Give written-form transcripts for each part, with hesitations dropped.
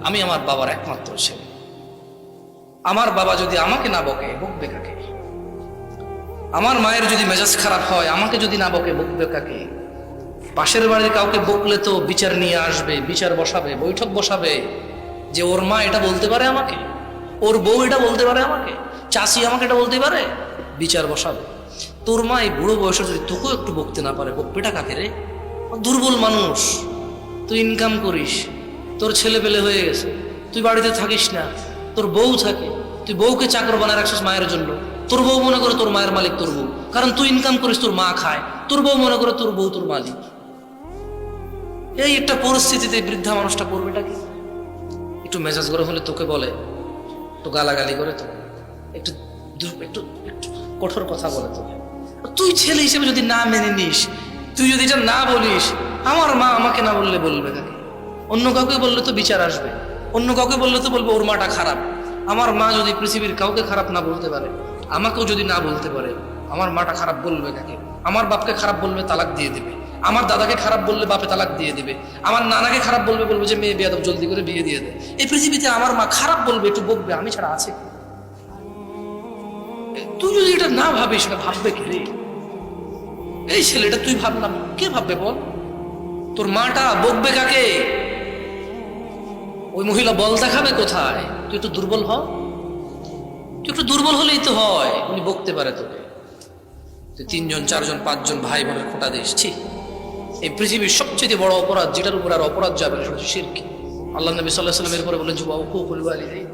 আমি আমার বাবার একমাত্র ছেলে। আমার বাবা যদি আমাকে না বকে, বকবে কাকে? আমার মায়ের যদি মেজাজ খারাপ হয়, আমাকে যদি না বকে, বকবে কাকে? পাশের বাড়ির কাউকে বকলে তো বিচার নিয়ে আসবে, বিচার বসাবে, বৈঠক বসাবে যে ওর মা এটা বলতে পারে আমাকে, ওর বউ এটা বলতে পারে আমাকে, চাচি আমাকে এটা বলতে পারে, বিচার বসাবে। তোর মা এই বুড়ো বয়সে যদি তোকেও একটু বকতে না পারে, বকবেটা কাকে রে? দুর্বল মানুষ, তুই ইনকাম করিস, তোর ছেলে পেলে হয়ে গেছে, তুই বাড়িতে থাকিস না, তোর বউ থাকে, তুই বউকে চাকর বানায় রাখছিস মায়ের জন্য। তোর বউ মনে করে তোর মায়ের মালিক তোর বউ, কারণ তুই ইনকাম করিস, তোর মা খায়। তোর বউ মনে করে তোর বউ তোর মালিক। এই একটা পরিস্থিতিতে বৃদ্ধা মানুষটা করবেটা কি? একটু মেজাজ গরম হলে তোকে বলে, একটু গালাগালি করে, তো একটু একটু একটু কঠোর কথা বলে তোকে। তুই ছেলে হিসেবে যদি না মেনে নিস, তুই যদি এটা না বলিস, আমার মা আমাকে না বললে বলবে কাকে? অন্য কাউকে বললে তো বিচার আসবে, অন্য কাউকে বললে তো বলবে ওর মাটা খারাপ। আমার মা যদি পৃথিবীর কাউকে খারাপ না বলতে পারে, আমাকেও যদি না বলতে পারে, আমার মাটা খারাপ বলবে কাকে? আমার বাপকে খারাপ বলবে, তালাক দিয়ে দেবে। আমার দাদাকে খারাপ বললে বাপে তালাক দিয়ে দিবে। আমার নানাকে খারাপ বলবে, বলবে যে মেয়ে বেয়াদব, জলদি করে বিয়ে দিয়ে দেয়। এই পৃথিবীতে আমার মা খারাপ বলবে, একটু বকবে, আমি ছাড়া আছে? তুই যদি এটা না ভাবিস, সেটা ভাববে কে রে? এই ছেলেটা তুই ভাবলাম, কে ভাববে বল? তোর মাটা বকবে কাকে? ওই মহিলা বল দেখাবে কোথায়? তুই একটু দুর্বল হ, তুই একটু দুর্বল হলেই তো হয়, উনি বকতে পারে তোকে। তুই 3 জন 4 জন 5 জন ভাই বোনের খোঁটা দিস। এই পৃথিবীর সবচেয়ে বড় অপরাধ, যেটার উপর আর অপরাধ যাবে না, সেটা হচ্ছে শিরক। আল্লাহ নবী সাল্লাল্লাহু আলাইহি ওয়াসাল্লাম এরপরে বলেন যে ওয়াকুকুল ওয়ালিদাইন,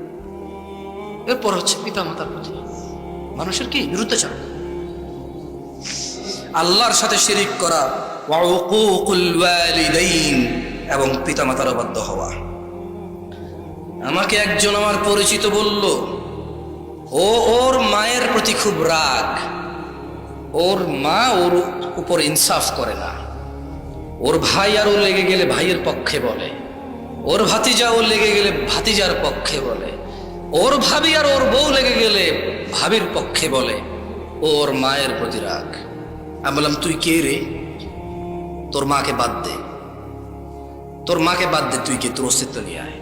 এরপর হচ্ছে পিতা মাতার প্রতি মানুষের কি বিরুদ্ধাচার, আল্লাহর সাথে শিরিক করা, ওয়াকুকুল ওয়ালিদাইন, এবং পিতা মাতার অবাধ্য হওয়া। আমাকে একজন আমার পরিচিত বলল, ওর মায়ের প্রতি খুব রাগ, ওর মা ওর উপর ইনসাফ করে না। ওর ভাই আর ও লেগে গেলে ভাইয়ের পক্ষে বলে, ওর ভাতিজা ও লেগে গেলে ভাতিজার পক্ষে বলে, ওর ভাবি আর ওর বউ লেগে গেলে ভাবির পক্ষে বলে, ওর মায়ের প্রতি রাগ। আমি বললাম, তুই কে রে? তোর মাকে বাদ দে, তোর মাকে বাদ দে, তুই কে? তোর অস্তিত্ব নিয়ে আয়।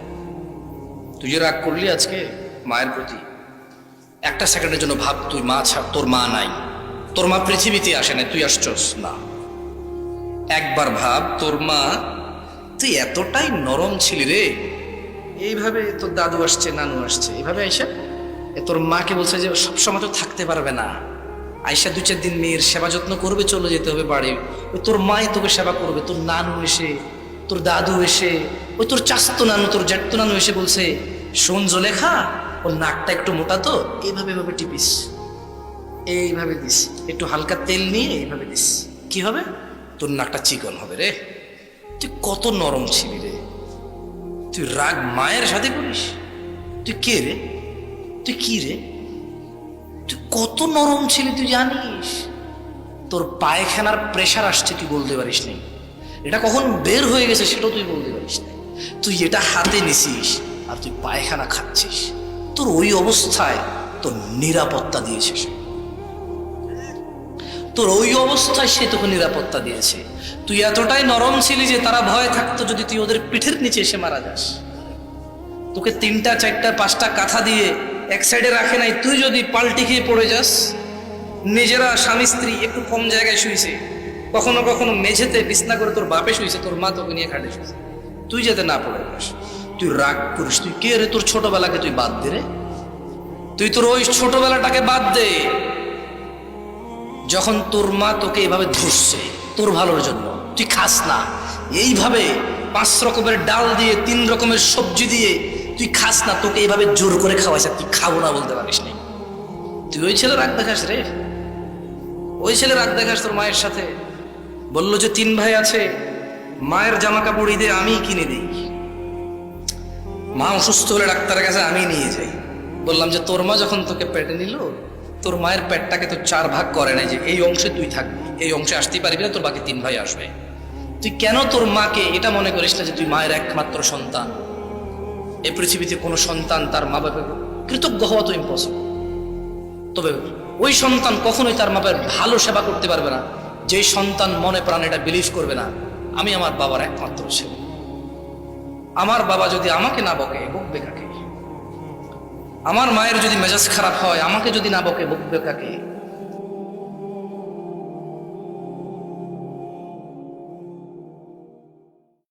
তুই যে রাগ করলি আজকে মায়ের প্রতি, একটা সেকেন্ডের জন্য ভাব, তুই মা ছাড়, তোর মা নাই, তোর মা পৃথিবীতে আসে না, তুই আসছস না। একবার ভাব, তোর মা, তুই এতটাই নরম ছিলি রে। এইভাবে তোর দাদু আসছে, নানু আসছে, এইভাবে আইসা তোর মাকে বলছে যে সবসময় তো থাকতে পারবে না, আইসা 2-4 দিন মেয়ের সেবা যত্ন করবে, চলে যেতে হবে বাড়ি। ওই তোর মাই তোকে সেবা করবে। তোর নানু এসে, তোর দাদু এসে, ওই তোর চাস্তো নানু, তোর জ্যাঠতো নানু এসে বলছে, শোন জলেখা, ওর নাকটা একটু মোটা তো, এইভাবে এভাবে টিপিস, এইভাবে দিস, একটু হালকা তেল নিয়ে এইভাবে দিস, কি হবে? তোর নাকটা চিকন হবে রে। তুই কত নরম ছিলি রে, তুই রাগ মায়ের সাথে করিস? তুই কে রে? তুই কি রে? তুই কত নরম ছিলি তুই জানিস? তোর পায়খানার প্রেশার আসছে, তুই বলতে পারিস নি। এটা কখন বের হয়ে গেছে সেটাও তুই বলতে পারিস না। তুই এটা হাতে নিছিস আর তুই পায়খানা খাচ্ছিস। তোর ওই অবস্থায় তোর নিরাপত্তা দিয়েছে সে, তোর ওই অবস্থায় সে তোকে নিরাপত্তা দিয়েছে। তুই এতটাই নরম ছিলি যে তারা ভয় থাকতো যদি তুই ওদের পিঠের নিচে এসে মারা যাস। তোকে 3টা 4টা 5টা কাঁথা দিয়ে এক সাইডে রাখে নাই, তুই যদি পাল্টি খেয়ে পড়ে যাস। নিজেরা স্বামী স্ত্রী একটু কম জায়গায় শুয়েছে, কখনো কখনো মেঝেতে বিছনা করে তোর বাপে শুয়েছে, তোর মা তোকে নিয়ে খাটে শুয়েছে, তুই যাতে না পড়ে যাস। তুই রাগ করিস, তুই কে রে? তোর ছোটবেলাকে তুই বাদ দে রে, তুই তোর ওই ছোটবেলাটাকে বাদ দে, যখন তোর মা তোকে এইভাবে ধরছে তোর ভালোর জন্য। তুই খাস না এইভাবে 5 রকমের ডাল দিয়ে, 3 রকমের সবজি দিয়ে তুই খাস না, তোকে এইভাবে জোর করে খাওয়াইছে, তুই খাবো না বলতে পারিস নি। তুই ওই ছেলে রাগ দেখাস রে, ওই ছেলে রাগ দেখাস তোর মায়ের সাথে। বললো যে 3 ভাই আছে, মায়ের জামা কাপড় ঈদে আমি কিনে দিই, মা অসুস্থ হলে ডাক্তারের কাছে আমি নিয়ে যাই। বললাম যে তোর মা যখন তোকে পেটে নিল, তোর মায়ের পেটটাকে তো 4 ভাগ করে নাই যে এই অংশে তুই থাকবি, এই অংশে আসতেই পারবি না, তোর বাকি 3 ভাই আসবে। তুই কেন তোর মাকে এটা মনে করিস না যে তুই মায়ের একমাত্র সন্তান? এই পৃথিবীতে কোনো সন্তান তার মা বাবার কৃতজ্ঞ হওয়া তো ইম্পসিবল। তবে ওই সন্তান কখনোই তার মা বাবার ভালো সেবা করতে পারবে না যে সন্তান মনে প্রাণে এটা বিলিভ করবে না আমি আমার বাবার একমাত্র ছেলে, আমার বাবা যদি আমাকে না বকে, বকবে কাকে? আমার মায়ের যদি মেজাজ খারাপ হয়, আমাকে যদি না বকে, বকবে কাকে?